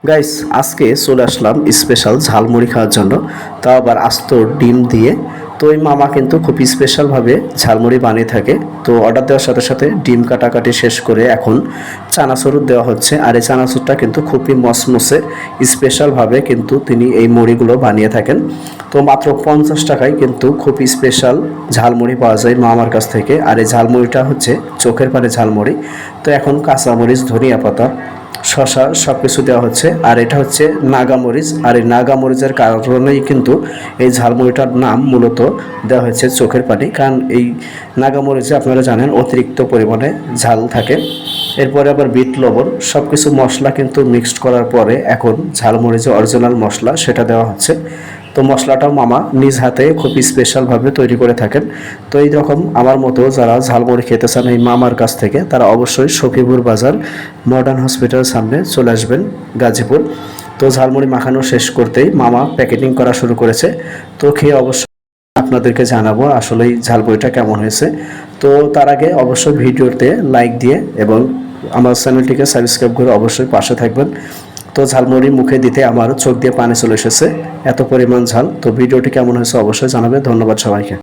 Guys, আজকে চলে আসলাম special jhalmuri খাওয়ার জন্য। তাও আবার আস্ত ডিম দিয়ে। তো ওই মামা কিন্তু খুব স্পেশালভাবে ঝালমুড়ি বানিয়ে থাকে। তো অর্ডার দেওয়ার সাথে সাথে ডিম কাটাকাটি শেষ করে এখন চানাচুর দেওয়া হচ্ছে। আর এই চানাচুরটা কিন্তু খুবই মসমসে স্পেশালভাবে কিন্তু তিনি এই মুড়িগুলো বানিয়ে থাকেন। তো মাত্র 50 টাকায় কিন্তু খুব স্পেশাল ঝালমুড়ি পাওয়া যায় মামার কাছ থেকে। আর এই ঝালমুড়িটা হচ্ছে চোখের পানে ঝালমুড়ি। তো এখন কাঁচামরিচ, ধনিয়া পাতা, শশা সব কিছু দেওয়া হচ্ছে। আর এটা হচ্ছে নাগামরিচ। আর এই নাগামরিচের কারণেই কিন্তু এই ঝালমুড়িটার নাম মূলত দেওয়া হয়েছে চোখের পানি, কারণ এই নাগামরিচে আপনারা জানেন অতিরিক্ত পরিমাণে ঝাল থাকে। এরপরে আবার বিট লবণ সব কিছু মশলা কিন্তু মিক্সড করার পরে এখন ঝালমরিচে অরিজিনাল মশলা সেটা দেওয়া হচ্ছে। তো মশলাটাও মামা নিজ হাতে খুব স্পেশালভাবে তৈরি করে থাকেন। তো এই রকম আমার মতো যারা ঝালমুড়ি খেতে চান এই মামার কাছ থেকে, তারা অবশ্যই সখীপুর বাজার মডার্ন হসপিটালের সামনে চলে আসবেন, গাজীপুর। তো ঝালমুড়ি মাখানো শেষ করতেই মামা প্যাকেটিং করা শুরু করেছে। তো খেয়ে অবশ্যই আপনাদেরকে জানাবো আসলে ঝালমুড়িটা কেমন হয়েছে। তো তার আগে অবশ্যই ভিডিওতে লাইক দিয়ে এবং আমার চ্যানেলটিকে সাবস্ক্রাইব করে অবশ্যই পাশে থাকবেন। তো ঝালমুড়ি মুখে দিতে আমার চোখ দিয়ে পানি চলে এসেছে, এত পরিমাণ ঝাল। তো ভিডিওটি কেমন হয়েছে অবশ্যই জানাবেন। ধন্যবাদ সবাইকে।